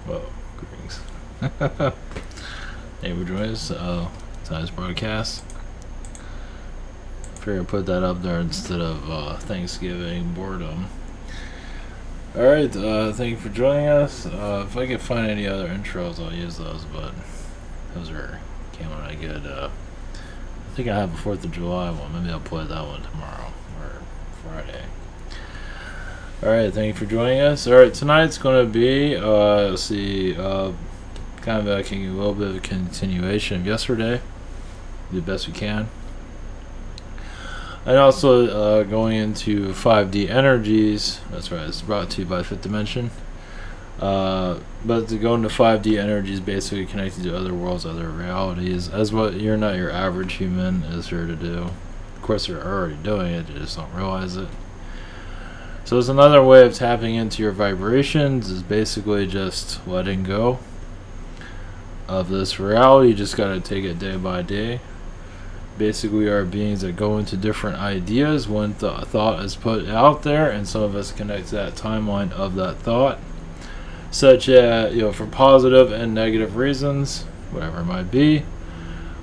Well, greetings. Thank you for joining us. Tonight's broadcast. Figured I'd put that up there instead of Thanksgiving boredom. Alright, thank you for joining us. If I can find any other intros, I'll use those, but those came out I good. I think I have a 4th of July one. Maybe I'll play that one tomorrow or Friday. Alright, thank you for joining us. Alright, tonight's going to be, let's see, kind of a little bit of a continuation of yesterday. Do the best we can. And also going into 5D energies. That's right, it's brought to you by Fifth Dimension. But to go into 5D energies, basically connected to other worlds, other realities, as what you're not your average human is here to do. Of course, they're already doing it, you just don't realize it. So it's another way of tapping into your vibrations, is basically just letting go of this reality. You just gotta take it day by day. Basically, we are beings that go into different ideas when thought is put out there, and some of us connect to that timeline of that thought, such as, for positive and negative reasons, whatever it might be.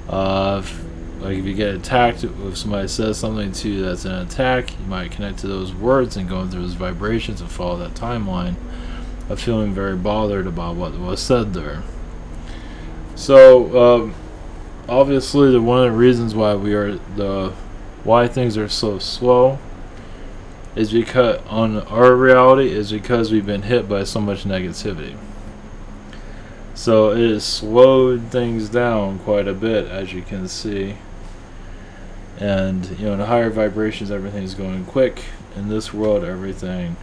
Like if you get attacked, if somebody says something to you that's an attack, you might connect to those words and go into those vibrations and follow that timeline of feeling very bothered about what was said there. So obviously, one of the reasons why why things are so slow is because on our reality is because we've been hit by so much negativity. So it has slowed things down quite a bit, as you can see. And in the higher vibrations, everything's going quick. In this world, everything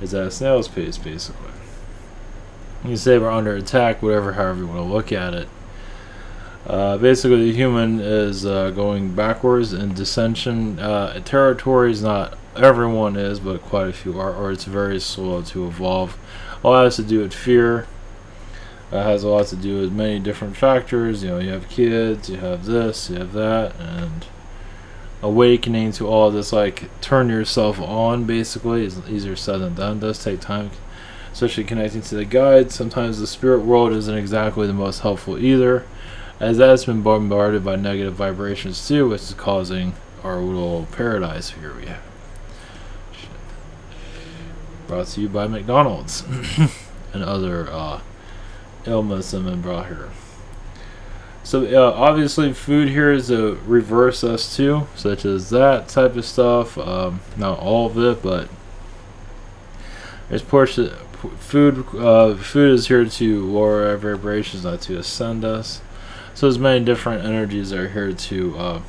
is at a snail's pace, basically. You say we're under attack, however you want to look at it. Basically, the human is going backwards in dissension territories. Not everyone is, but quite a few are, or it's very slow to evolve. All that has to do with fear. Has a lot to do with many different factors. You have kids, you have this, you have that, and awakening to all this, like turn yourself on, basically, is easier said than done. It does take time, especially connecting to the guides. Sometimes the spirit world isn't exactly the most helpful either, as that's been bombarded by negative vibrations too, which is causing our little paradise here we have. Brought to you by McDonald's and other ailments that have been brought here. So obviously food here is to reverse us too, such as that type of stuff. Not all of it, but there's portion food is here to lower our vibrations, not to ascend us. So there's many different energies that are here to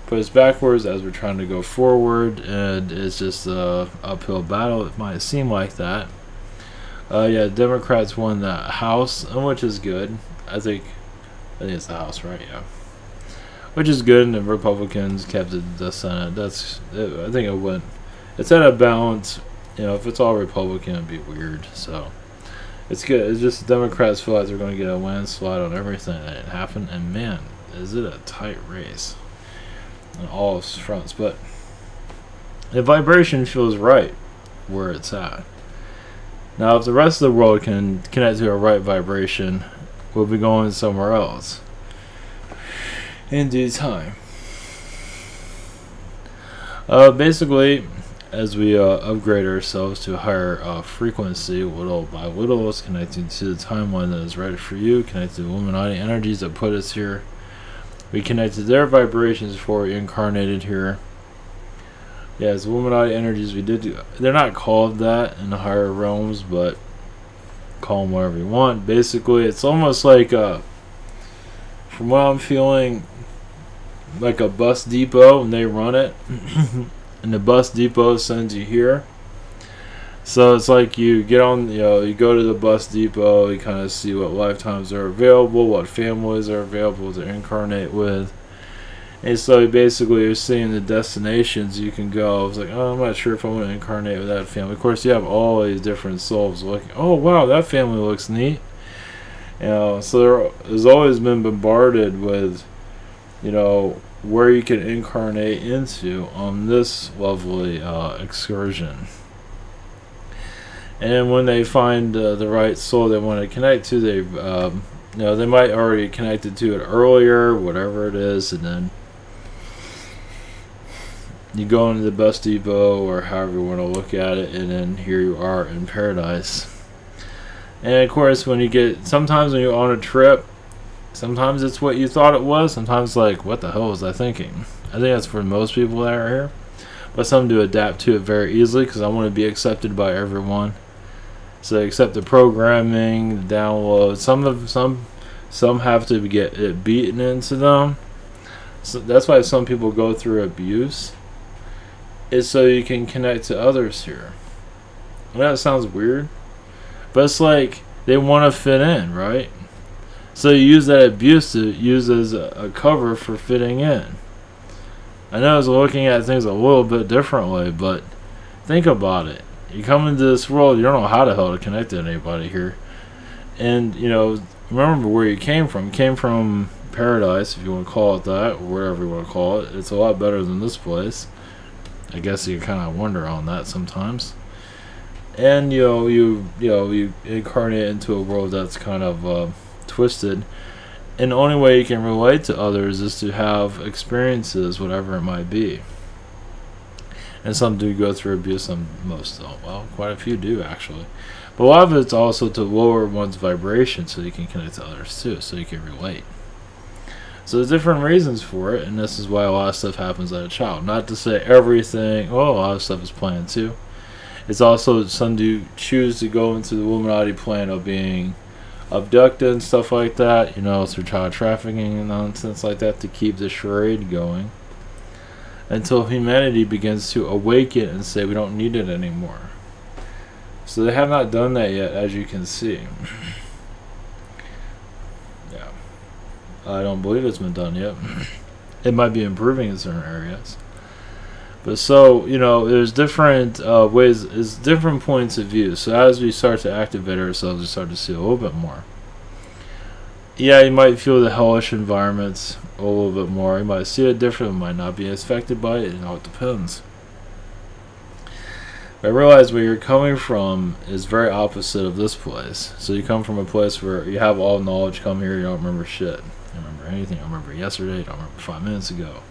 put us backwards as we're trying to go forward, and it's just a uphill battle. It might seem like that. Yeah, Democrats won that House, which is good. I think it's the House, right? Yeah, which is good. And the Republicans kept the Senate. I think it went. It's at a balance. If it's all Republican, it'd be weird. So it's good. It's just the Democrats feel like they're going to get a landslide on everything that didn't happen. And man, is it a tight race on all fronts. But the vibration feels right where it's at. Now, if the rest of the world can connect to a right vibration, we'll be going somewhere else in due time. Basically, as we upgrade ourselves to a higher frequency, little by little, it's connecting to the timeline that is right for you, connected to the Illuminati energies that put us here. We connect to their vibrations before we incarnated here. Yeah, as Illuminati energies, they're not called that in the higher realms, but call them whatever you want. Basically, it's almost like, from what I'm feeling, like a bus depot, and they run it, and the bus depot sends you here. So it's like you get on, you go to the bus depot, you kind of see what lifetimes are available, what families are available to incarnate with. And so basically you're seeing the destinations you can go. It's like, oh, I'm not sure if I want to incarnate with that family. Of course, you have all these different souls looking, oh, wow, that family looks neat. So there's always been bombarded with, where you can incarnate into on this lovely excursion. And then when they find the right soul they want to connect to, they might already connected to it earlier, whatever it is, and then you go into the bus depot or however you want to look at it, and then here you are in paradise. And of course, sometimes when you're on a trip, sometimes it's what you thought it was, sometimes like, what the hell was I thinking? I think that's for most people that are here, but some do adapt to it very easily because I want to be accepted by everyone. So they accept the programming, the download. Some have to get it beaten into them. So that's why some people go through abuse. Is so you can connect to others here. Well, that sounds weird, but it's like they want to fit in, right? So you use that abuse to use as a cover for fitting in. I know I was looking at things a little bit differently, but think about it. You come into this world, you don't know how the hell to connect to anybody here. And, remember where you came from. You came from paradise, if you want to call it that, or whatever you want to call it. It's a lot better than this place. I guess you kind of wonder on that sometimes. And you incarnate into a world that's kind of twisted, and the only way you can relate to others is to have experiences, whatever it might be. And some do go through abuse, most don't. Well, quite a few do actually. But a lot of it's also to lower one's vibration so you can connect to others too, so you can relate. So there's different reasons for it, and this is why a lot of stuff happens as a child. Not to say everything, a lot of stuff is planned too. It's also some do choose to go into the Illuminati plan of being abducted and stuff like that, through child trafficking and nonsense like that to keep the charade going until humanity begins to awaken and say we don't need it anymore. So they have not done that yet, as you can see. Yeah. I don't believe it's been done yet. It might be improving in certain areas. But so, there's different ways, there's different points of view. So as we start to activate ourselves, we start to see a little bit more. Yeah, you might feel the hellish environments a little bit more. You might see it differently, might not be affected by it. It depends. But I realize where you're coming from is very opposite of this place. So you come from a place where you have all knowledge, come here, you don't remember shit. You don't remember anything. You don't remember yesterday, you don't remember 5 minutes ago.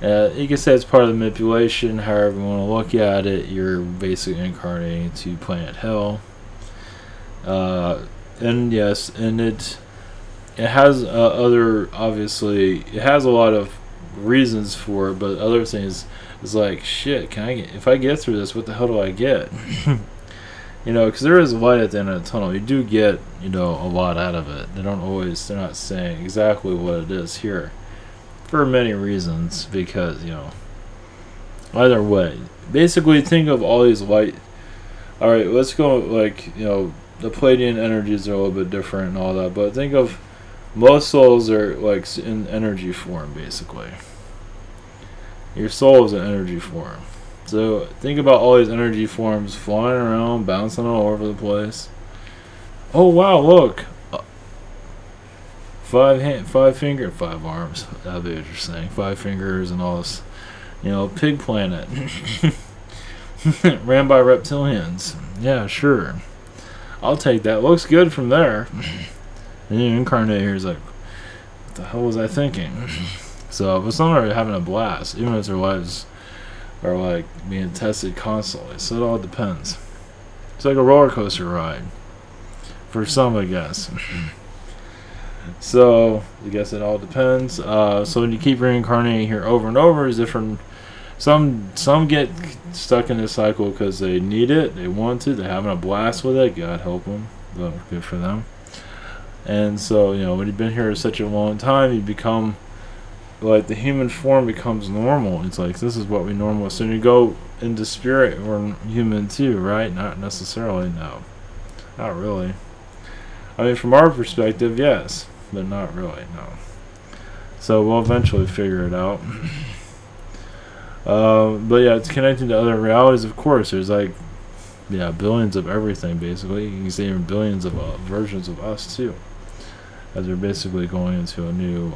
You can say it's part of the manipulation, however you want to look at it. You're basically incarnating to planet hell. And yes, and it has obviously, it has a lot of reasons for it, but other things is like, shit, if I get through this, what the hell do I get? Because there is light at the end of the tunnel. You do get, a lot out of it. They're not saying exactly what it is here. For many reasons, because, either way. Basically, think of all these light. Alright, let's go, the Palladian energies are a little bit different and all that, but think of most souls are, in energy form, basically. Your soul is an energy form. So, think about all these energy forms flying around, bouncing all over the place. Oh, wow, look! 5 finger, 5 arms. That'd be interesting. 5 fingers and all this, pig planet. Ran by reptilians. Yeah, sure. I'll take that. Looks good from there. And you incarnate here is like, what the hell was I thinking? So, but some are having a blast, even if their lives are being tested constantly. So it all depends. It's like a roller coaster ride. For some, I guess. So, I guess it all depends. So when you keep reincarnating here over and over, is different. Some get stuck in this cycle because they need it, they want to, they're having a blast with it. God help them. Good for them. And so, when you've been here such a long time, you become, the human form becomes normal. It's like, this is what we normal. So when you go into spirit, we're human too, right? Not necessarily, no. Not really. I mean, from our perspective, yes. But not really, no. So we'll eventually figure it out. But yeah, it's connecting to other realities, of course. There's billions of everything, basically. You can say even billions of versions of us, too. As we're basically going into a new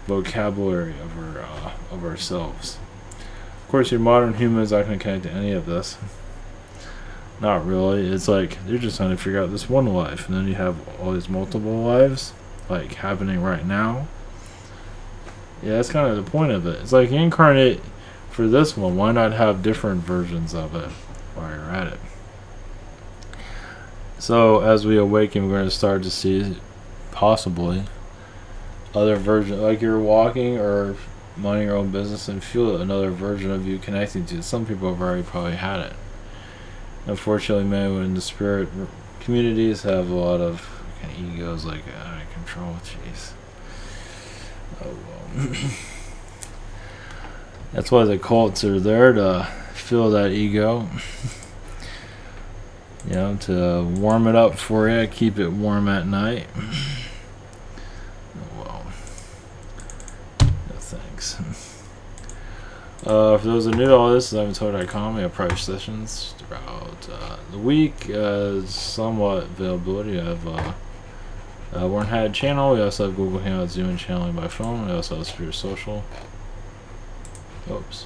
vocabulary of ourselves. Of course, your modern human is not going to connect to any of this. Not really. It's like they're just trying to figure out this one life, and then you have all these multiple lives like happening right now. Yeah, that's kind of the point of it. It's like incarnate for this one. Why not have different versions of it while you're at it? So as we awaken, we're going to start to see possibly other versions, like you're walking or minding your own business and feel another version of you connecting to it. Some people have already probably had it. Unfortunately, many in the spirit communities have a lot of kind of egos like out of control. Jeez. Oh well. That's why the cults are there, to fill that ego. You know, to warm it up for you, keep it warm at night. Oh well. No thanks. For those who are new to all this, I'm Toad.com. We have private sessions throughout the week. Somewhat availability. I have Warren Had channel. We also have Google Hangouts, Zoom, and channeling by phone. We also have Spirit Social. Oops.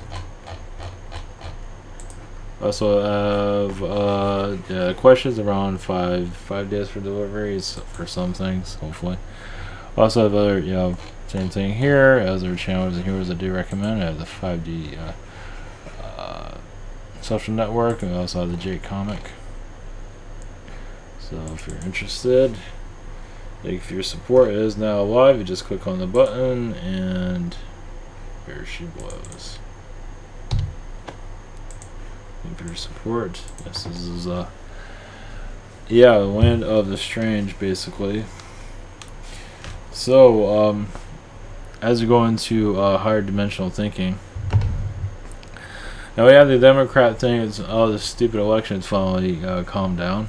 Also have questions around five days for deliveries for some things, hopefully. Also have other, you know, same thing here as our channels and heroes I do recommend. I have the 5D social network, and we also have the Jake comic. So if you're interested, if your support is now live, you just click on the button and here she blows. For your support. Yes, this is yeah, the land of the strange, basically. So as we go into higher dimensional thinking, now we have the Democrat thing. It's, oh, this stupid election finally calmed down.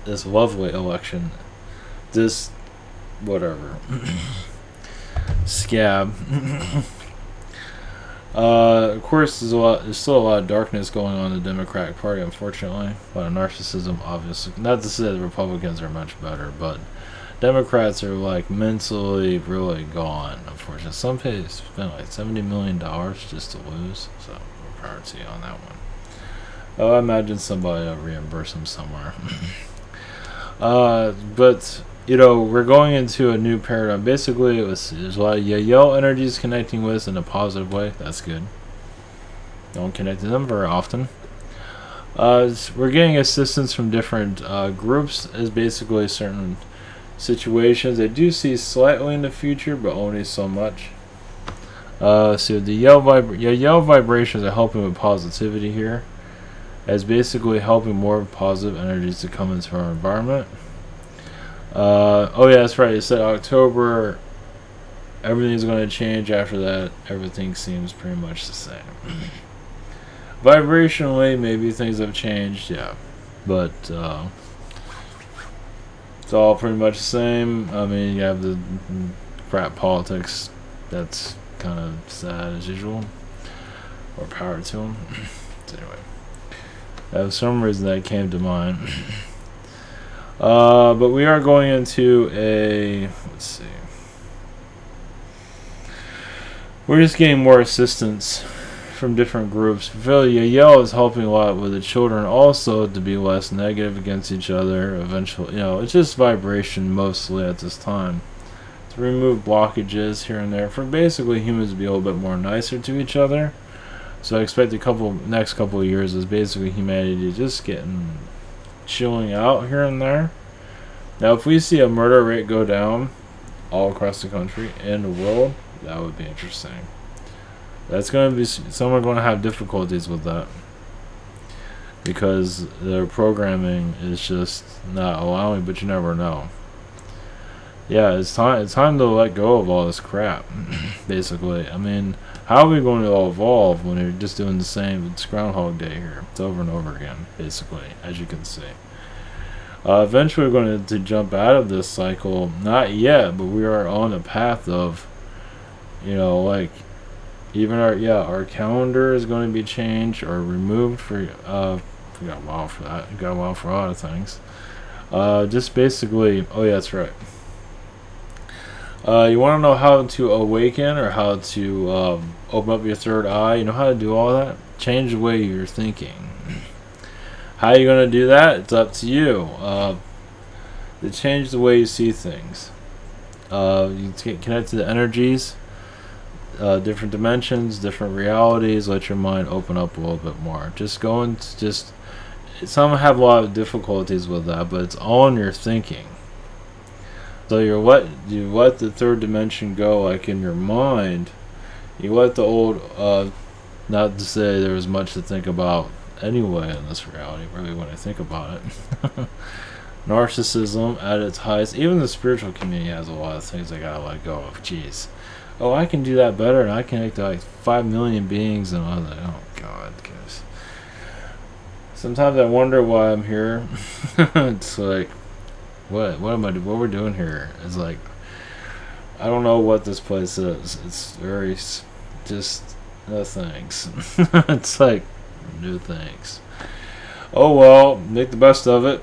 This lovely election, this whatever scab. Of course, there's still a lot of darkness going on in the Democratic Party, unfortunately. A lot of narcissism, obviously. Not to say the Republicans are much better, but Democrats are like mentally really gone, unfortunately. Some people spent like $70 million just to lose, so more power to you on that one. Oh, I imagine somebody will reimburse them somewhere. But you know, we're going into a new paradigm. Basically, there's a lot of Yael energies connecting with in a positive way. That's good. Don't connect to them very often. We're getting assistance from different groups as basically certain situations. I do see slightly in the future, but only so much. So the Yael vibrations are helping with positivity here, as basically helping more positive energies to come into our environment. Oh yeah, that's right. It said October, everything's going to change. After that, everything seems pretty much the same. Vibrationally, maybe things have changed, yeah, but it's all pretty much the same. I mean, you have the crap politics. That's kind of sad as usual. Or power to them. So anyway, for some reason that came to mind. But we are going into a, let's see, we're just getting more assistance from different groups. Yael is helping a lot with the children also to be less negative against each other eventually. You know, it's just vibration mostly at this time, to remove blockages here and there for basically humans to be a little bit more nicer to each other. So I expect next couple of years is basically humanity just getting chilling out here and there. Now if we see a murder rate go down all across the country and the world, that would be interesting. That's going to be, some are going to have difficulties with that because their programming is just not allowing, but you never know. Yeah, it's time to let go of all this crap. Basically, I mean, how are we going to all evolve when we're just doing the same? It's Groundhog Day here. It's over and over again, basically, as you can see. Eventually, we're going to jump out of this cycle. Not yet, but we are on a path of, you know, like, even our calendar is going to be changed or removed for. We got a while for that. We got a while for a lot of things. Just basically, oh yeah, that's right. You want to know how to awaken or how to open up your third eye? You know how to do all that? Change the way you're thinking. How are you going to do that? It's up to you. To change the way you see things. You get connected to the energies, different dimensions, different realities. Let your mind open up a little bit more. Just go into just. Some have a lot of difficulties with that, but it's all in your thinking. So you let the third dimension go, like in your mind. You let the old. Not to say there was much to think about anyway in this reality. Really, when I think about it. Narcissism at its highest. Even the spiritual community has a lot of things they gotta let go of. Jeez. Oh, I can do that better, and I connect to like 5 million beings, and all that. Oh God, guys. Sometimes I wonder why I'm here. It's like, what am I? What we're doing here is like, I don't know what this place is. It's very just no thanks. It's like no thanks. Oh well, make the best of it.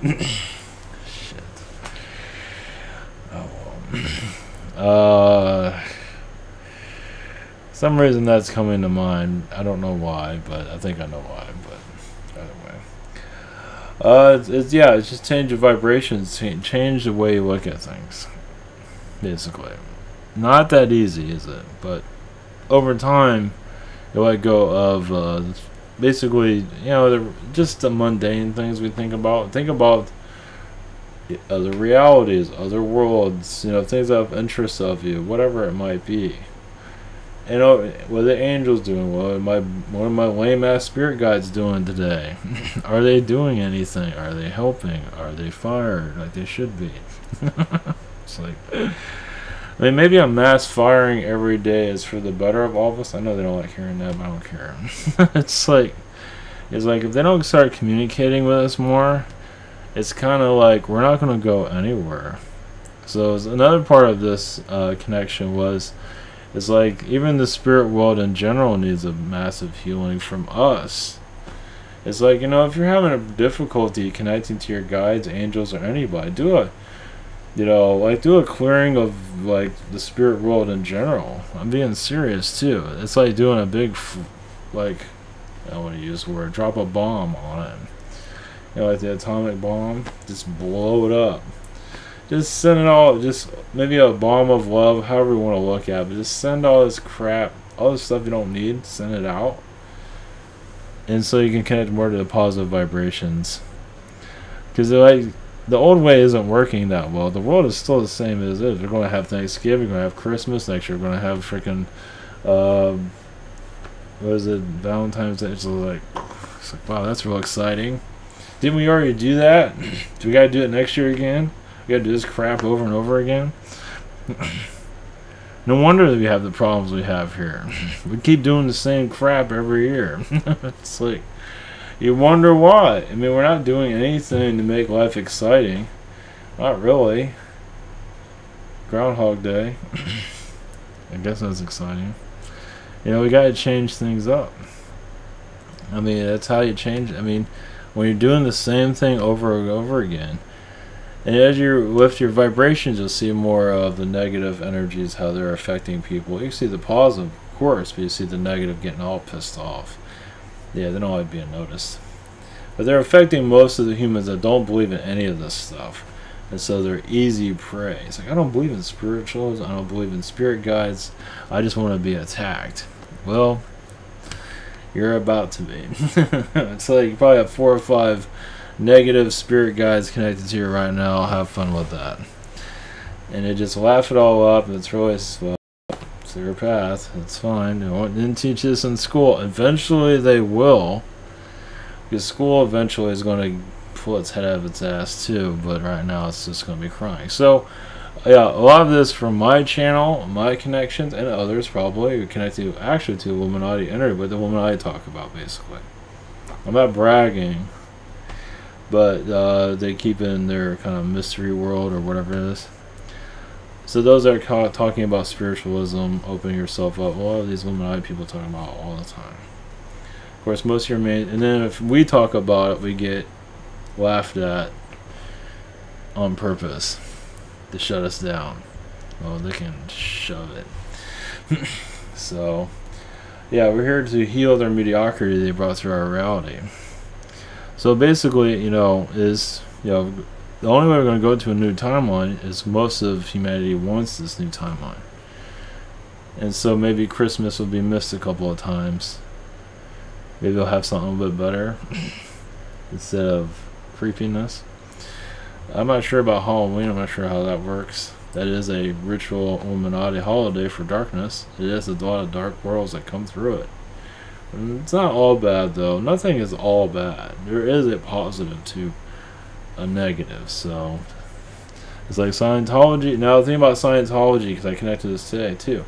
Some reason that's coming to mind. I don't know why, but I think I know why. But anyway, it's just change the vibrations, change the way you look at things. Basically, not that easy, is it? But over time, you let go of basically, just the mundane things we think about. Think about other realities, other worlds, things that have interest of you, whatever it might be. What are the angels doing? What are my lame ass spirit guides doing today? Are they doing anything? Are they helping? Are they fired like they should be? It's like, I mean, maybe a mass firing every day is for the better of all of us. I know they don't like hearing that, but I don't care. It's like if they don't start communicating with us more, it's kind of like we're not going to go anywhere. So another part of this connection it's like even the spirit world in general needs a massive healing from us. It's like, if you're having a difficulty connecting to your guides, angels, or anybody, do a clearing of like the spirit world in general. I'm being serious too. It's like doing a big, I don't want to use the word, drop a bomb on it. Like the atomic bomb, just blow it up. Just send it all, just maybe a bomb of love, however you want to look at it, but just send all this crap, all this stuff you don't need, send it out. And so you can connect more to the positive vibrations. Because the old way isn't working that well. The world is still the same as it is. We're going to have Thanksgiving, we're going to have Christmas, next year we're going to have freaking, Valentine's Day. It's like, wow, that's real exciting. Didn't we already do that? Do we got to do it next year again? We gotta do this crap over and over again. No wonder that we have the problems we have here. We keep doing the same crap every year. It's like, you wonder why. I mean, we're not doing anything to make life exciting. Not really. Groundhog Day. I guess that's exciting. We gotta change things up. I mean, that's how you change. I mean, when you're doing the same thing over and over again, and as you lift your vibrations, you'll see more of the negative energies, how they're affecting people. You see the positive, of course, but you see the negative getting all pissed off. Yeah, they don't like being noticed. But they're affecting most of the humans that don't believe in any of this stuff. And so they're easy prey. It's like, I don't believe in spirituals, I don't believe in spirit guides, I just want to be attacked. Well, you're about to be. It's like you probably have 4 or 5 negative spirit guides connected to you right now. I'll have fun with that. And they just laugh it all up. It's really it's your path. It's fine. They didn't teach this in school. Eventually they will. Because school eventually is going to pull its head out of its ass too. But right now it's just going to be crying. So, yeah, a lot of this from my channel, my connections, and others probably connected actually to Illuminati energy, but the Illuminati talk about basically. I'm not bragging. But they keep it in their kind of mystery world or whatever it is. So those are talking about spiritualism, opening yourself up. A lot of these Illuminati people talking about it all the time. Of course, most of your main, and then if we talk about it, we get laughed at on purpose to shut us down. Well, they can shove it. So, yeah, we're here to heal their mediocrity they brought through our reality. So basically, is the only way we're going to go to a new timeline is most of humanity wants this new timeline. And so maybe Christmas will be missed a couple of times. Maybe they'll have something a little bit better instead of creepiness. I'm not sure about Halloween. I'm not sure how that works. That is a ritual Illuminati holiday for darkness. It is a lot of dark worlds that come through it. And it's not all bad, though. Nothing is all bad. There is a positive to a negative. So it's like Scientology. Now the thing about Scientology, because I connected this today too,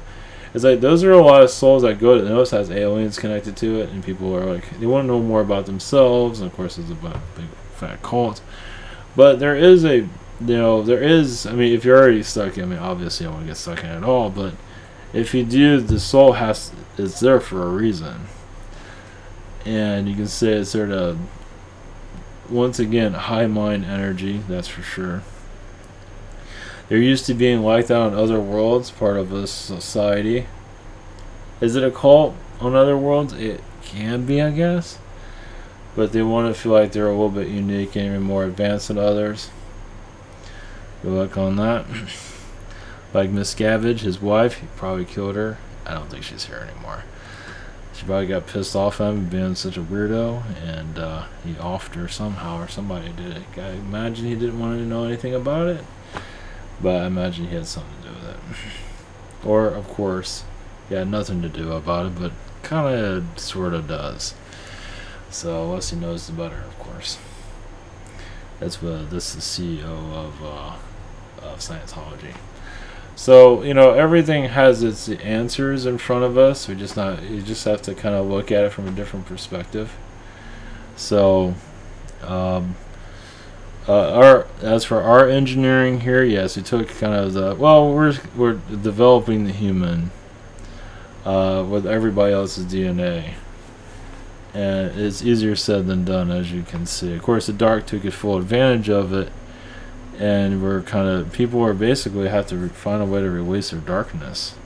it's like those are a lot of souls that go to. Notice has aliens connected to it, and people are like they want to know more about themselves. And of course, it's about a big fat cult. But there is a, there is. I mean, if you're already stuck, obviously, I don't want to get stuck in it at all. But if you do, the soul is there for a reason, and you can say it's there to, once again, high mind energy. That's for sure. They're used to being like that on other worlds, part of a society. Is it a cult on other worlds? It can be, I guess. But they want to feel like they're a little bit unique and even more advanced than others. Good luck on that. Like Miscavige, his wife, he probably killed her. I don't think she's here anymore. She probably got pissed off at him being such a weirdo, and he offed her somehow, or somebody did it. I imagine he didn't want to know anything about it. But I imagine he had something to do with it. Or, of course, he had nothing to do about it, but kind of, sort of does. So, less he knows, the better, of course. That's what this is the CEO of Scientology. So, everything has its answers in front of us. You just have to kind of look at it from a different perspective. So, as for our engineering here, yes, we took kind of we're developing the human with everybody else's DNA, and it's easier said than done, as you can see. Of course, the dark took full advantage of it, and people are basically have to find a way to release their darkness.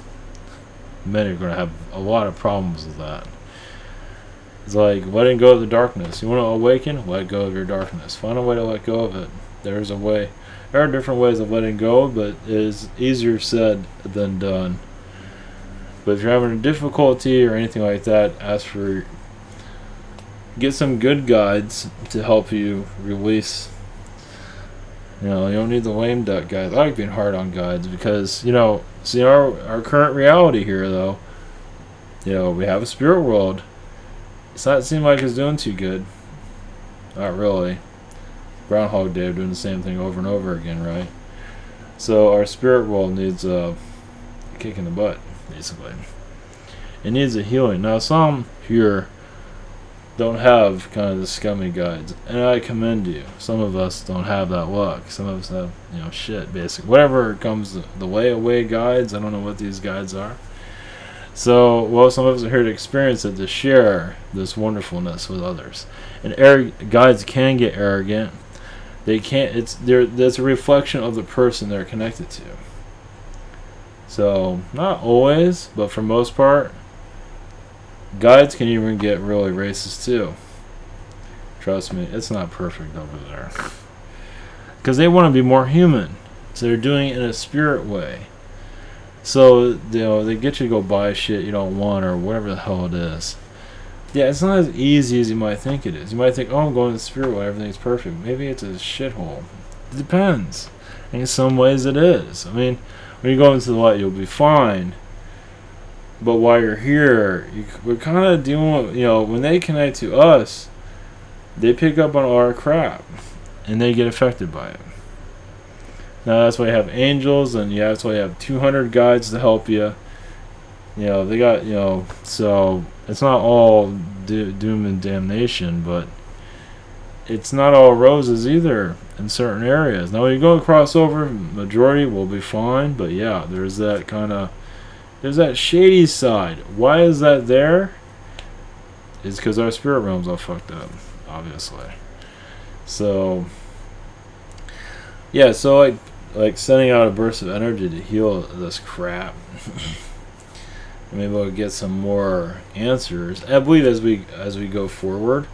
Many are going to have a lot of problems with that. It's like letting go of the darkness. You want to awaken? Let go of your darkness. Find a way to let go of it. There's a way. There are different ways of letting go, but it is easier said than done. But if you're having a difficulty or anything like that, get some good guides to help you release. You don't need the lame duck guides. I like being hard on guides because, see our current reality here, though, we have a spirit world. It's not seem like it's doing too good. Not really. Groundhog Day doing the same thing over and over again, right? So our spirit world needs a kick in the butt, basically. It needs a healing. Now some here don't have kind of the scummy guides, and I commend you. Some of us don't have that luck. Some of us have, shit, basically. Whatever comes the way guides. I don't know what these guides are. So, some of us are here to experience it, to share this wonderfulness with others. And guides can get arrogant. They can't. That's a reflection of the person they're connected to. So, not always, but for most part, guides can even get really racist too. Trust me, it's not perfect over there. Because they want to be more human. So they're doing it in a spirit way. So, they get you to go buy shit you don't want or whatever the hell it is. Yeah, it's not as easy as you might think it is. You might think, I'm going to the spirit way, everything's perfect. Maybe it's a shithole. It depends. And in some ways it is. I mean, when you go into the light, you'll be fine. But while you're here, we're kind of dealing with, when they connect to us, they pick up on all our crap. And they get affected by it. Now that's why you have angels, and that's why you have 200 guides to help you. They got, so it's not all doom and damnation, but it's not all roses either in certain areas. Now when you go across over, majority will be fine, but yeah, there's that shady side. Why is that there? It's because our spirit realm's all fucked up, obviously. So, yeah, so like sending out a burst of energy to heal this crap. Maybe we'll get some more answers. I believe as we go forward,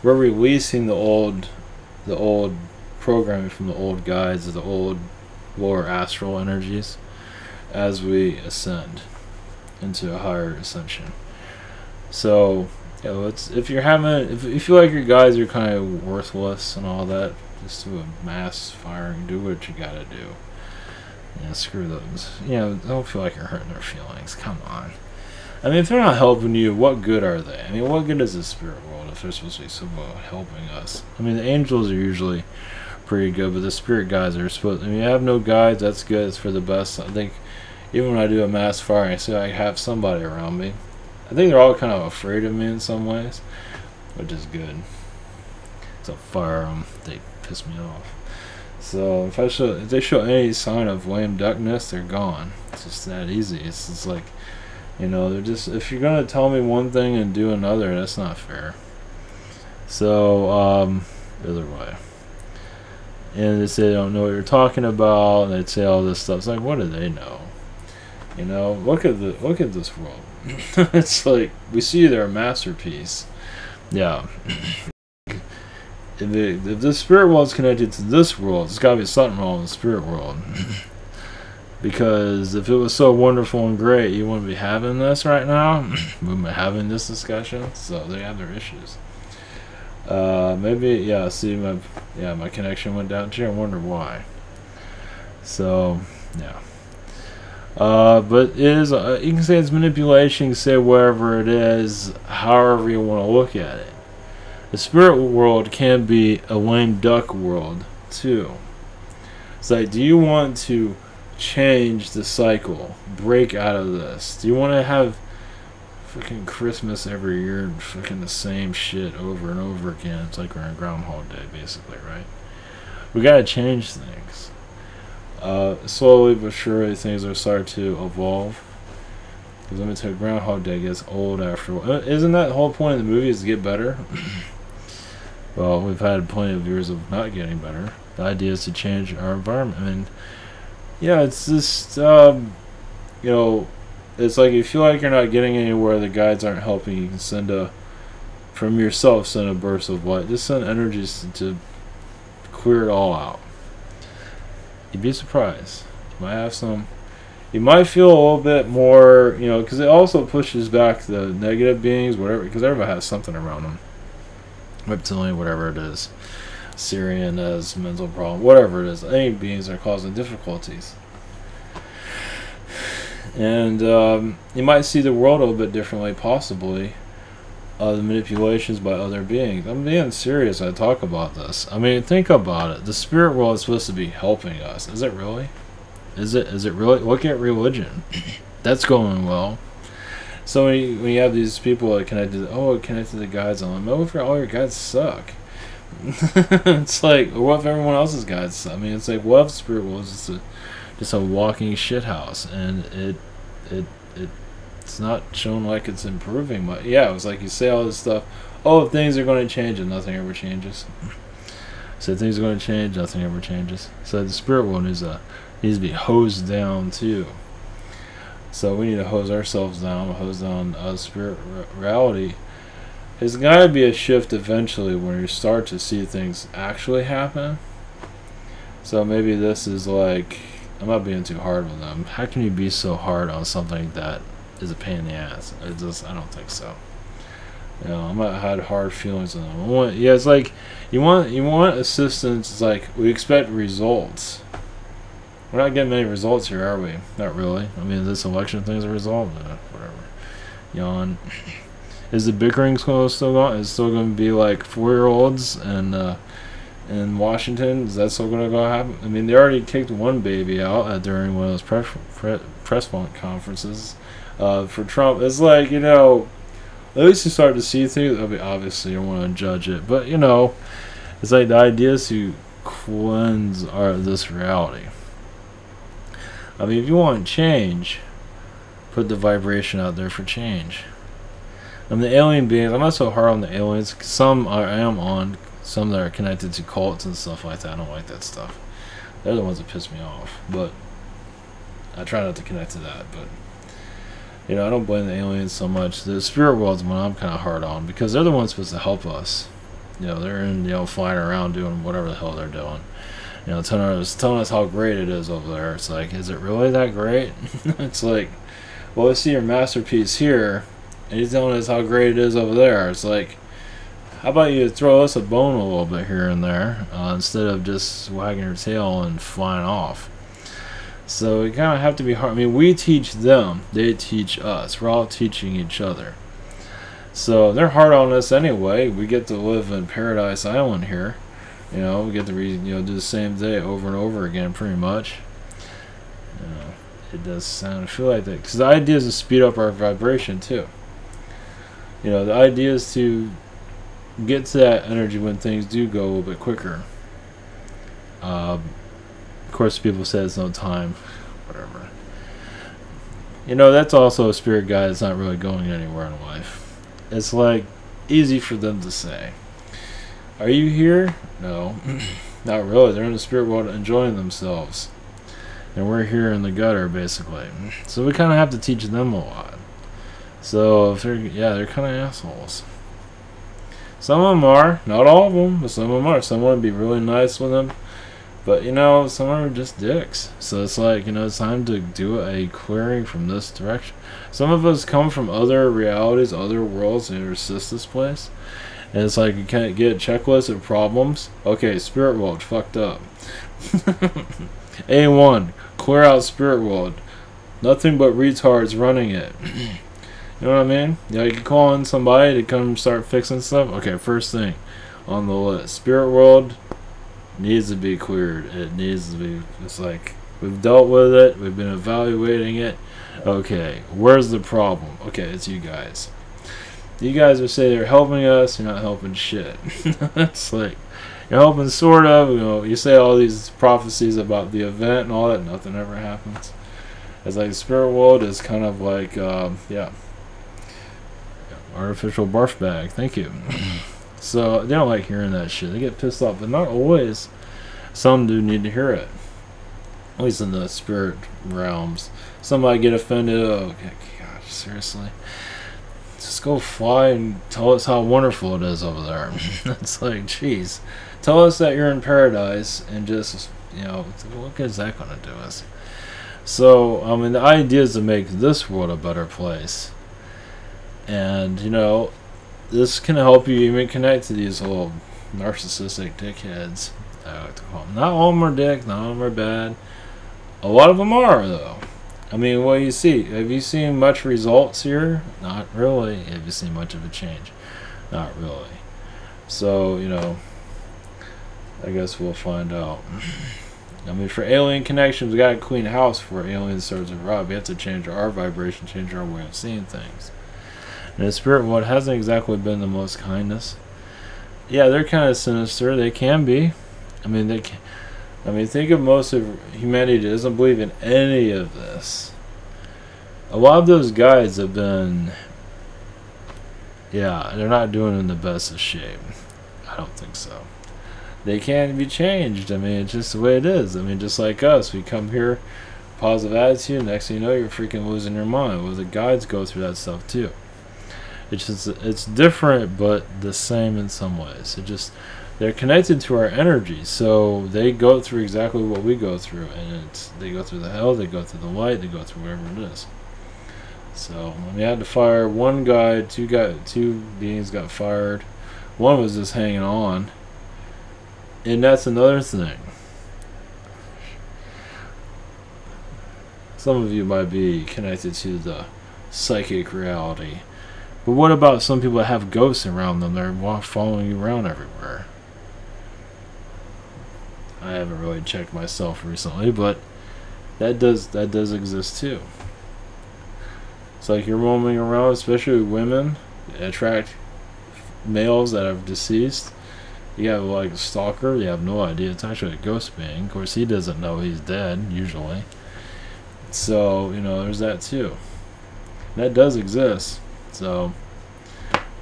we're releasing the old programming from the old guides, the old lower astral energies, as we ascend into a higher ascension. So, you know, if you feel like your guides are kind of worthless and all that, just do a mass firing, do what you gotta do. Yeah, screw those. You know, don't feel like you're hurting their feelings. Come on. I mean, if they're not helping you, what good are they? I mean, what good is the spirit world if they're supposed to be someone helping us? I mean, the angels are usually pretty good, but the spirit guides are supposed. I mean, you have no guides. That's good. It's for the best. I think even when I do a mass firing, I say I have somebody around me. I think they're all kind of afraid of me in some ways, which is good. So fire them, they piss me off. So if they show any sign of lame duckness, they're gone. It's just that easy. It's just like, you know, they're just, if you're gonna tell me one thing and do another, that's not fair. So either way. And they say they don't know what you're talking about, and they'd say all this stuff. It's like, what do they know? You know, look at this world. It's like, we see they're a masterpiece. Yeah. If the spirit world is connected to this world, there's got to be something wrong with the spirit world. Because if it was so wonderful and great, you wouldn't be having this right now. We wouldn't be having this discussion. So they have their issues. Maybe, yeah. See, my connection went down here. I wonder why. So, yeah. But it is, you can say it's manipulation, you can say wherever it is, however you want to look at it. The spirit world can be a lame duck world, too. It's like, do you want to change the cycle? Break out of this? Do you want to have freaking Christmas every year and freaking the same shit over and over again? It's like we're in Groundhog Day, basically, right? We gotta change things. Slowly but surely things are starting to evolve. Because let me tell you, Groundhog Day gets old after a while. Isn't that the whole point of the movie, is to get better? Well, we've had plenty of years of not getting better. The idea is to change our environment. I mean, yeah, it's just, you know, it's like if you feel like you're not getting anywhere, the guides aren't helping, you can send from yourself, send a burst of light. Just send energies to clear it all out. You'd be surprised. You might have some. You might feel a little bit more, you know, because it also pushes back the negative beings, whatever, because everybody has something around them. Reptilian, whatever it is. Syrian as mental problem, whatever it is. Any beings are causing difficulties. And you might see the world a little bit differently, possibly. The manipulations by other beings. I'm being serious when I talk about this. I mean, think about it. The spirit world is supposed to be helping us. Is it really? Is it really? Look at religion. That's going well. So when you have these people that connected to the guides, I'm like, what if all your guides suck? It's like, what if everyone else's guides suck? I mean, it's like, what if the spirit world is just a walking shithouse, and it's not shown like it's improving. But yeah, it was like you say all this stuff. Oh, things are going to change, and nothing ever changes. So things are going to change, nothing ever changes. So the spirit world needs to be hosed down too. So we need to hose ourselves down, hose down spirit reality. There's got to be a shift eventually when you start to see things actually happen. So maybe this is like, I'm not being too hard with them. How can you be so hard on something that is a pain in the ass? I don't think so. You know, I might have had hard feelings on them. Yeah, it's like you want assistance. It's like we expect results. We're not getting many results here, are we? Not really. I mean, this election thing's a result. Whatever. Yawn. Is the bickering still going? Is it still going to be like 4-year-olds and in Washington? Is that still going to go happen? I mean, they already kicked one baby out during one of those press conferences for Trump. It's like, you know, at least you start to see things. I mean, obviously, you don't want to judge it, but you know, it's like the idea is to cleanse this reality. I mean, if you want change, put the vibration out there for change. And the alien beings, I'm not so hard on the aliens. Some I am on. Some that are connected to cults and stuff like that. I don't like that stuff. They're the ones that piss me off. But I try not to connect to that. But you know, I don't blame the aliens so much. The spirit world's one I'm kind of hard on because they're the ones supposed to help us. You know, they're in, you know, flying around doing whatever the hell they're doing. You know, telling us how great it is over there. It's like, is it really that great? It's like, well, we see your masterpiece here, and he's telling us how great it is over there. It's like, how about you throw us a bone a little bit here and there, instead of just wagging your tail and flying off. So we kind of have to be hard. I mean, we teach them, they teach us. We're all teaching each other. So they're hard on us anyway. We get to live in Paradise Island here. You know, we get to do the same day over and over again, pretty much. You know, it does sound feel like that, because the idea is to speed up our vibration too. You know, the idea is to get to that energy when things do go a little bit quicker. Of course, people say it's no time, whatever. You know, that's also a spirit guide that's not really going anywhere in life. It's like easy for them to say. Are you here? No, not really. They're in the spirit world enjoying themselves. And we're here in the gutter, basically. So we kind of have to teach them a lot. So, if they're kind of assholes. Some of them are. Not all of them, but some of them are. Some want to be really nice with them. But, you know, some of them are just dicks. So it's like, you know, it's time to do a clearing from this direction. Some of us come from other realities, other worlds, and assist this place. And it's like you can't get a checklist of problems. Okay, spirit world fucked up. A1, clear out spirit world. Nothing but retards running it. You know what I mean? Yeah, you can call in somebody to come start fixing stuff. Okay, first thing on the list, spirit world needs to be cleared. It needs to be. It's like we've dealt with it. We've been evaluating it. Okay, where's the problem? Okay, it's you guys. You guys are saying they're helping us, you're not helping shit. It's like, you're helping sort of, you know, you say all these prophecies about the event and all that, nothing ever happens. It's like the spirit world is kind of like, artificial barf bag, thank you. So, they don't like hearing that shit. They get pissed off, but not always. Some do need to hear it. At least in the spirit realms. Somebody get offended, oh, gosh, seriously. Just go fly and tell us how wonderful it is over there. It's like, jeez. Tell us that you're in paradise and just, you know, what is that going to do us? So, I mean, the idea is to make this world a better place. And, you know, this can help you even connect to these little narcissistic dickheads. I like to call them. Not all of them are dick, not all of them are bad. A lot of them are, though. I mean, what do you see? Have you seen much results here? Not really. Have you seen much of a change? Not really. So, you know, I guess we'll find out. I mean, for alien connections, we got to clean house before aliens start to arrive. We have to change our vibration, change our way of seeing things. And the spirit world hasn't exactly been the most kindness. Yeah, they're kind of sinister. They can be. I mean, they can. I mean, think of most of humanity that doesn't believe in any of this. A lot of those guys have been, yeah, they're not doing in the best of shape. I don't think so. They can't be changed. I mean, it's just the way it is. I mean, just like us, we come here, positive attitude, next thing you know, you're freaking losing your mind. Well, the guides go through that stuff too. It's just, it's different, but the same in some ways. It just, they're connected to our energy, so they go through exactly what we go through, and it's, they go through the hell, they go through the light, they go through whatever it is. So we had to fire one guy, two beings got fired. One was just hanging on, and that's another thing. Some of you might be connected to the psychic reality, but what about some people that have ghosts around them? They're following you around everywhere. I haven't really checked myself recently, but that does exist too. It's like you're roaming around, especially women attract males that are deceased. You have like a stalker, you have no idea. It's actually a ghost being. Of course, he doesn't know he's dead usually. So, you know, there's that too. That does exist. So,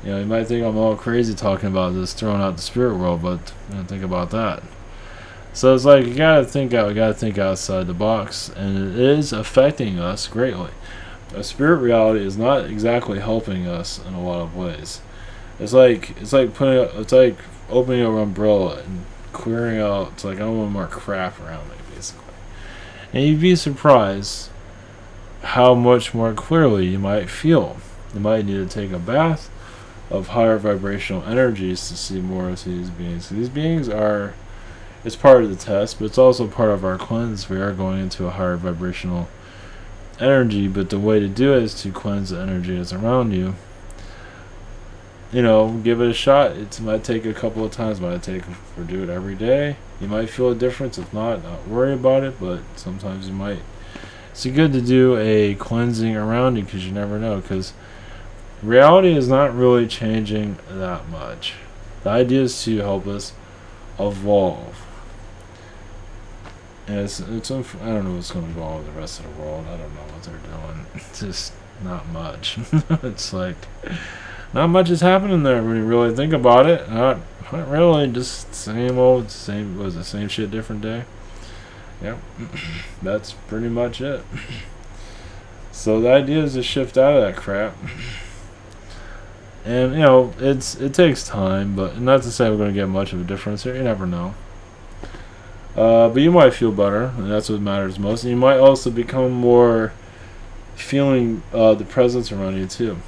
you know, you might think I'm all crazy talking about this, throwing out the spirit world, but you know, think about that. So it's like you gotta think out. We gotta think outside the box, and it is affecting us greatly. A spirit reality is not exactly helping us in a lot of ways. It's like opening your umbrella and clearing out. It's like I don't want more crap around me, basically. And you'd be surprised how much more clearly you might feel. You might need to take a bath of higher vibrational energies to see more of these beings. These beings are, it's part of the test, but it's also part of our cleanse. We are going into a higher vibrational energy, but the way to do it is to cleanse the energy that's around you. You know, give it a shot. It might take a couple of times. Might take, or do it every day. You might feel a difference. If not worry about it. But sometimes you might. It's good to do a cleansing around you, because you never know. Because reality is not really changing that much. The idea is to help us evolve. And it's I don't know what's going to evolve with the rest of the world. I don't know what they're doing. It's just not much. It's like not much is happening there when you really think about it. Not really, just same old, same, was the same shit, different day. Yep. That's pretty much it. So the idea is to shift out of that crap. And you know, it takes time, but not to say we're going to get much of a difference here. You never know. But you might feel better, and that's what matters most. And you might also become more feeling the presence around you too.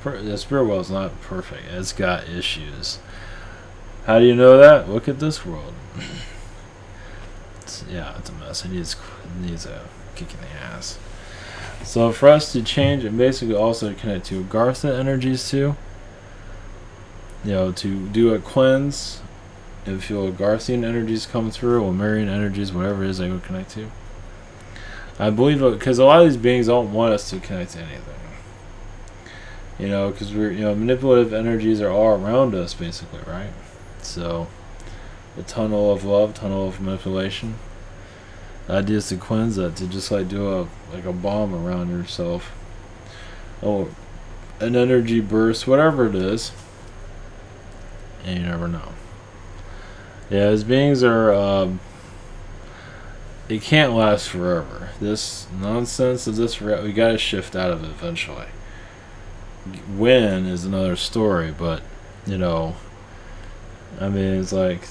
The spirit world is not perfect. It's got issues. How do you know that? Look at this world. It's a mess. It needs a kick in the ass. So for us to change and basically also connect to Gartha energies too. You know, to do a cleanse. If you feel Garthian energies come through, or Marian energies, whatever it is they would connect to. I believe, because a lot of these beings don't want us to connect to anything. You know, because we're, manipulative energies are all around us, basically, right? So, the tunnel of love, tunnel of manipulation. The idea is to cleanse that, to just like do a bomb around yourself. Or an energy burst, whatever it is. And you never know. Yeah, as beings are, it can't last forever. This nonsense of this, we gotta shift out of it eventually. When is another story, but, I mean, it's like,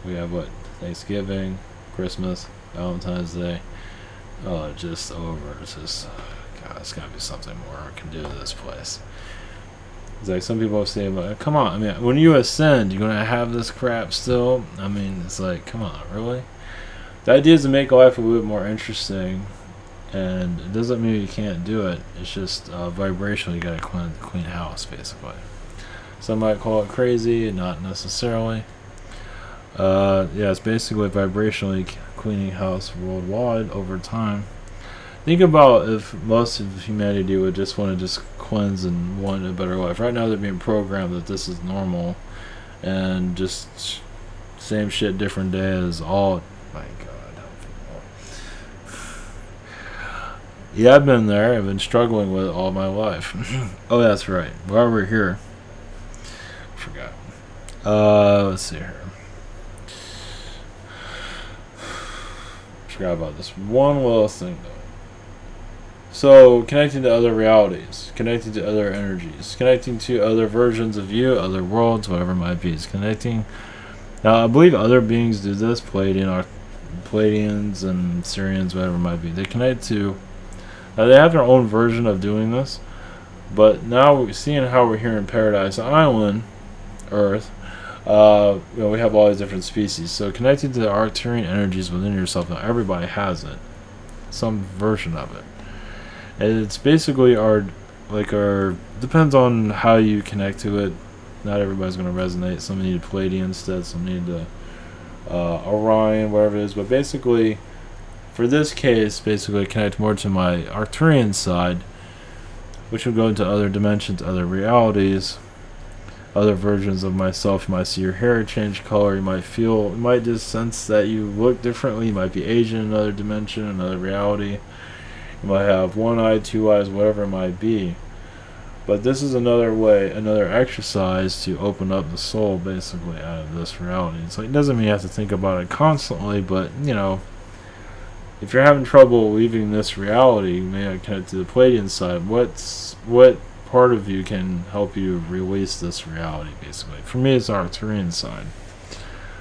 we have what, Thanksgiving, Christmas, Valentine's Day, just over. It's just, God, it's gotta be something more I can do to this place. It's like some people say, like, come on, I mean, when you ascend, you're going to have this crap still? I mean, it's like, come on, really? The idea is to make life a little bit more interesting, and it doesn't mean you can't do it. It's just vibrational. You got to clean house, basically. Some might call it crazy, not necessarily. Yeah, it's basically vibrationally cleaning house worldwide over time. Think about if most of humanity would just want to just cleanse and want a better life. Right now they're being programmed that this is normal, and just same shit, different day is all. My God. Yeah, I've been there. I've been struggling with it all my life. Oh, that's right. While we're here, I forgot. Let's see here. Forgot about this one little thing though. So, connecting to other realities, connecting to other energies, connecting to other versions of you, other worlds, whatever it might be. It's connecting. Now, I believe other beings do this, Palladians and Syrians, whatever it might be. They connect to. Now, they have their own version of doing this, but now we're seeing how we're here in Paradise Island, Earth. We have all these different species. So, connecting to the Arcturian energies within yourself. Now, everybody has it, some version of it. And it's basically depends on how you connect to it. Not everybody's going to resonate. Some need Palladian instead, some need Orion, whatever it is. But basically, for this case, basically connect more to my Arcturian side, which will go into other dimensions, other realities, other versions of myself. You might see your hair change color. You might just sense that you look differently. You might be Asian in another dimension, another reality. You might have one eye, two eyes, whatever it might be. But this is another way, another exercise to open up the soul, basically, out of this reality. So it doesn't mean you have to think about it constantly, but, if you're having trouble leaving this reality, you may connect to the Palladian side. What part of you can help you release this reality, basically. For me, it's the Arcturian side.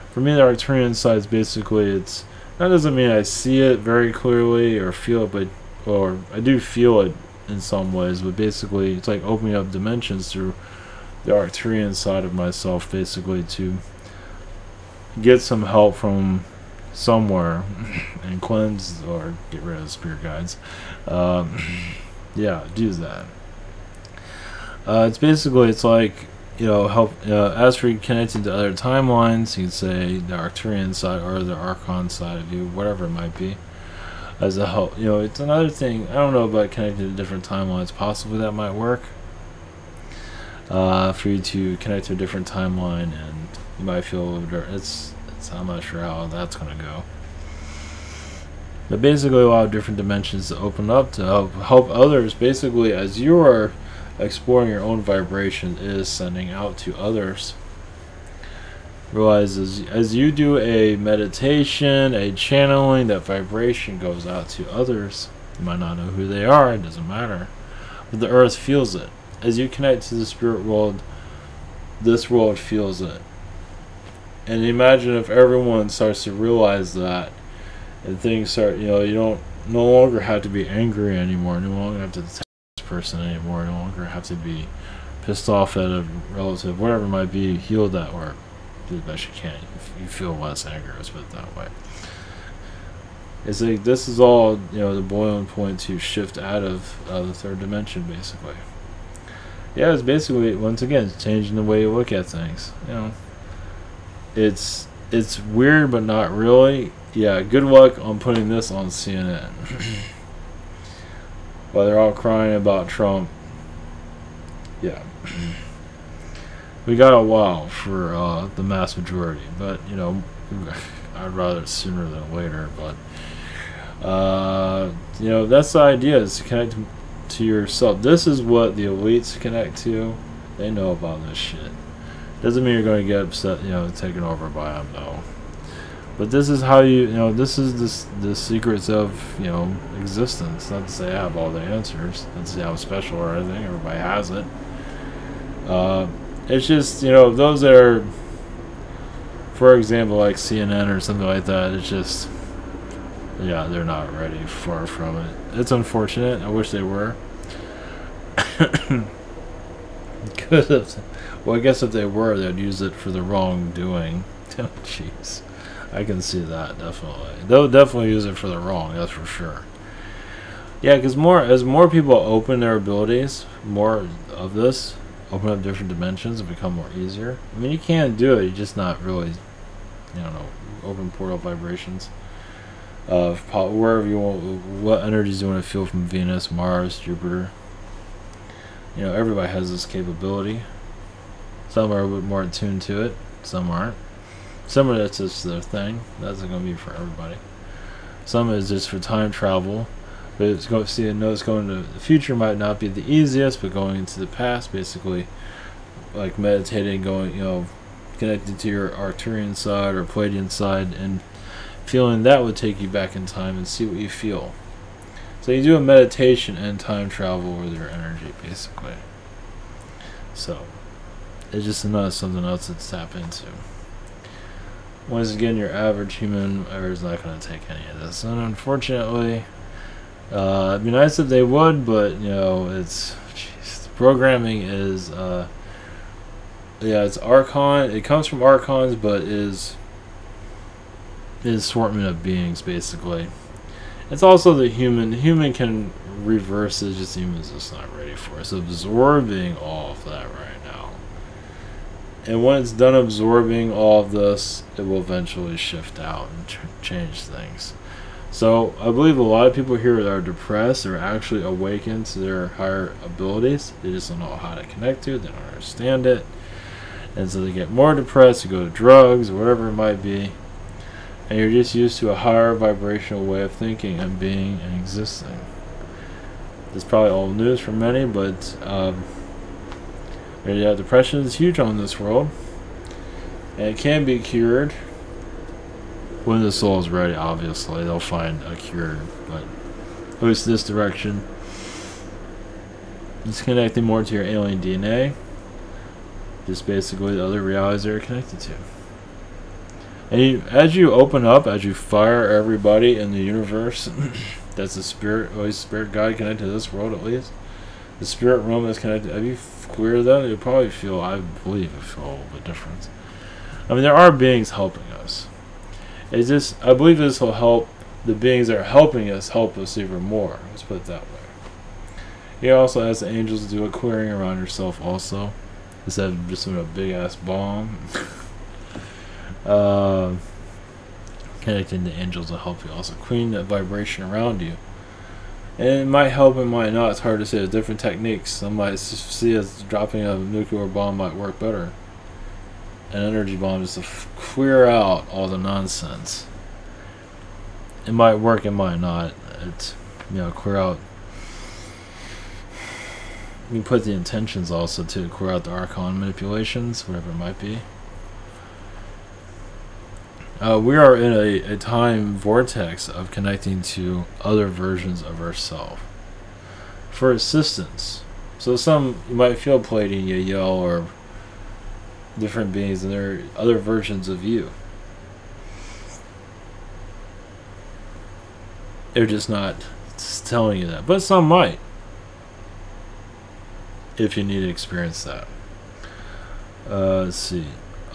For me, the Arcturian side is basically, that doesn't mean I see it very clearly or feel it, or I do feel it in some ways, but basically it's like opening up dimensions through the Arcturian side of myself, basically, to get some help from somewhere and cleanse or get rid of spirit guides. Yeah, do that. It's basically, it's like, help, as for connecting to other timelines, you could say the Arcturian side or the Archon side of you, whatever it might be, as a help. It's another thing, I don't know about connecting to different timelines, possibly that might work, for you to connect to a different timeline, and you might feel, I'm not sure how that's going to go. But basically, a lot of different dimensions to open up to help others, basically, as you are exploring your own vibration, is sending out to others. Realize as you do a meditation, a channeling, that vibration goes out to others. You might not know who they are, it doesn't matter. But the earth feels it. As you connect to the spirit world, this world feels it. And imagine if everyone starts to realize that, and things start, you don't no longer have to be angry anymore, no longer have to attack this person anymore, no longer have to be pissed off at a relative, whatever it might be, heal that, or do the best you can. You feel less anger, let's put it that way. It's like, this is all, the boiling point to shift out of the third dimension, basically. Yeah, it's basically, once again, it's changing the way you look at things, It's weird, but not really. Yeah, good luck on putting this on CNN. While they're all crying about Trump. Yeah. We got a while for the mass majority, but, I'd rather sooner than later, but, that's the idea, is to connect to yourself. This is what the elites connect to. They know about this shit. Doesn't mean you're going to get upset, taken over by them, though. But this is how this is the secrets of, existence. Not to say I have all the answers. Not to say I'm special or anything. Everybody has it. It's just, those that are, for example, like CNN or something like that, it's just, yeah, they're not ready, far from it. It's unfortunate. I wish they were. Well, I guess if they were, they'd use it for the wrongdoing. Oh, jeez. I can see that, definitely. They'll definitely use it for the wrong, that's for sure. Yeah, because as more people open their abilities, more of this, open up different dimensions, and become more easier. I mean, you can do it, you're just not really, open portal vibrations. Wherever you want, what energies you want to feel from Venus, Mars, Jupiter. Everybody has this capability. Some are a bit more attuned to it, some aren't. Some of that's just their thing. That's not going to be for everybody. Some is just for time travel. But it's going to the future might not be the easiest, but going into the past, basically, like meditating, going, connected to your Arcturian side or Pleiadian side, and feeling that would take you back in time and see what you feel. So you do a meditation and time travel with your energy, basically. So it's just something else to tap into. Once again, your average human is not going to take any of this, and unfortunately, it'd be nice if they would, but it's the programming is it's Archon. It comes from Archons, but is assortment of beings, basically. It's also the human. The human can reverse it, just the human's just not ready for it. It's absorbing all of that right now. And when it's done absorbing all of this, it will eventually shift out and change things. So I believe a lot of people here that are depressed are actually awakened to their higher abilities. They just don't know how to connect to it. They don't understand it. And so they get more depressed, they go to drugs, or whatever it might be. And you're just used to a higher vibrational way of thinking and being and existing. It's probably old news for many, but depression is huge on this world. And it can be cured. When the soul is ready, obviously, they'll find a cure. But at least this direction, It's connecting more to your alien DNA. Just basically the other realities they're connected to. And as you open up, as you fire everybody in the universe, that's the spirit, always spirit guide connected to this world at least. The spirit realm is connected. Have you cleared that? You'll probably feel, I believe, you feel a little bit different. I mean, there are beings helping us. It's just, I believe this will help the beings that are helping us help us even more. Let's put it that way. He also has the angels do a clearing around yourself also, instead of just doing a big ass bomb. Connecting the angels will help you also clean that vibration around you. And it might help, it might not. It's hard to say. There's different techniques. Some might see as dropping a nuclear bomb might work better. An energy bomb just to clear out all the nonsense. It might work, it might not. It's, clear out. You can put the intentions also to clear out the archon manipulations, whatever it might be. We are in a time vortex of connecting to other versions of ourselves for assistance. So some, you might feel plating, you yell, or different beings, and there are other versions of you. They're just not telling you that, but some might, if you need to experience that. Let's see.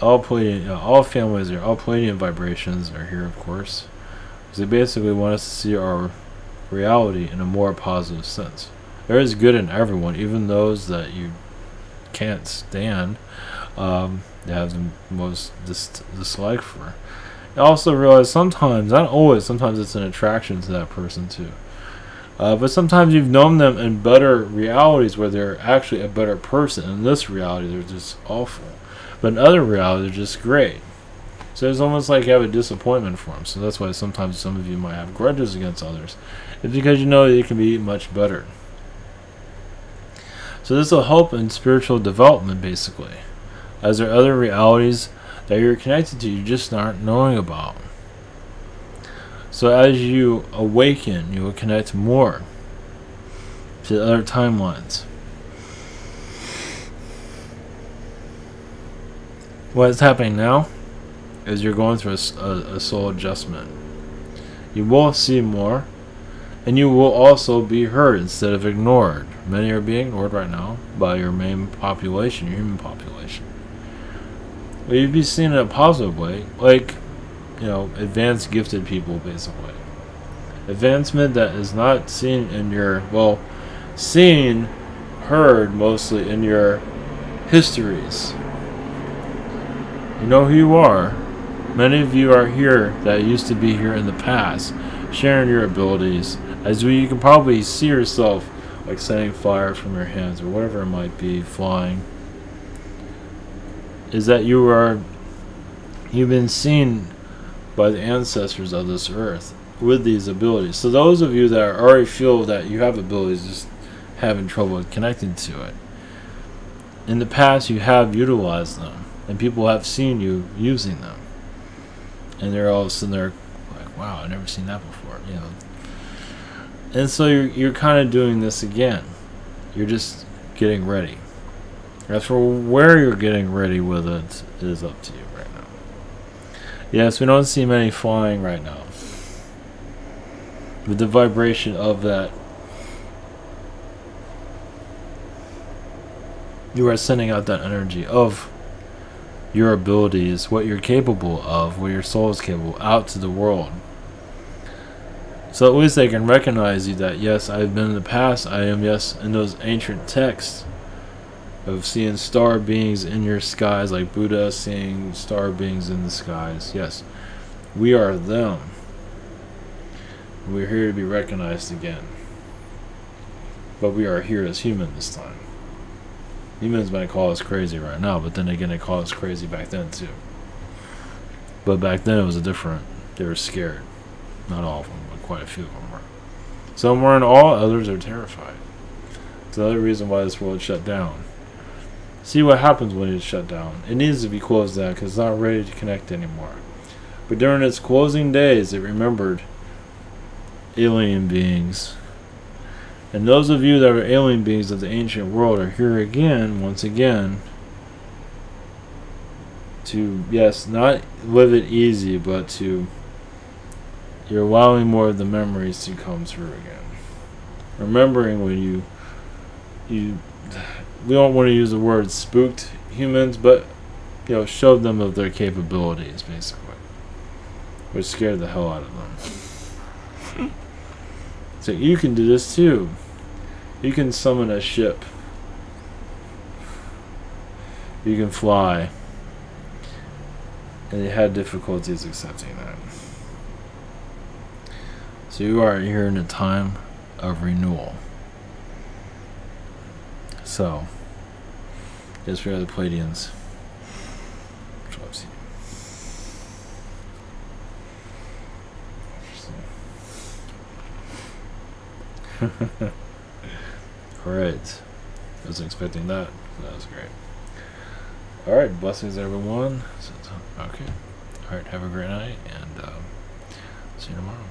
All Palladian, all families are, all Palladian vibrations are here, of course, because they basically want us to see our reality in a more positive sense. There is good in everyone, even those that you can't stand. They have the most dislike for. I also realize sometimes, not always, sometimes it's an attraction to that person too. But sometimes you've known them in better realities where they're actually a better person. In this reality, they're just awful. But in other realities, they're just great. So it's almost like you have a disappointment for them. So that's why sometimes some of you might have grudges against others. It's because you know that it can be much better. So this will help in spiritual development, basically. As there are other realities that you're connected to, you just aren't knowing about. So as you awaken, you will connect more to other timelines. What is happening now is you're going through a soul adjustment. You will see more, and you will also be heard instead of ignored. Many are being ignored right now by your main population, your human population. But you'd be seen in a positive way, like, advanced gifted people, basically. Advancement that is not seen in your, seen, heard mostly in your histories. You know who you are. Many of you are here that used to be here in the past, sharing your abilities. As you can probably see yourself, like setting fire from your hands or whatever it might be, flying. Is that you've been seen by the ancestors of this earth with these abilities. So those of you that already feel that you have abilities, just having trouble connecting to it. In the past, you have utilized them, and people have seen you using them, and they're all of a sudden they're like, "Wow, I've never seen that before," And so you're kind of doing this again. You're just getting ready. As for where you're getting ready with it is up to you right now. Yes, we don't see many flying right now. With the vibration of that, you are sending out that energy of your abilities, what you're capable of, what your soul is capable of, out to the world. So at least they can recognize you that, yes, I've been in the past, I am, yes, in those ancient texts of seeing star beings in your skies, like Buddha seeing star beings in the skies. Yes, we are them. We're here to be recognized again. But we are here as humans this time. Humans might call us crazy right now, but then again, they call us crazy back then too. But back then it was different. They were scared. Not all of them, but quite a few of them were. Some were in awe, others are terrified. It's another reason why this world shut down. See what happens when it's shut down. It needs to be closed down because it's not ready to connect anymore. But during its closing days, it remembered alien beings And those of you that are alien beings of the ancient world are here again, once again, to, yes, not live it easy, but to, you're allowing more of the memories to come through again. Remembering when you we don't want to use the word spooked humans, but, you know, showed them of their capabilities, basically. Which scared the hell out of them. So you can do this too. You can summon a ship. You can fly. And you had difficulties accepting that. So you are here in a time of renewal. So, yes, we are the Pleiadians. Alright. Wasn't expecting that. That was great. Alright, blessings everyone. Okay. Alright, have a great night, and see you tomorrow.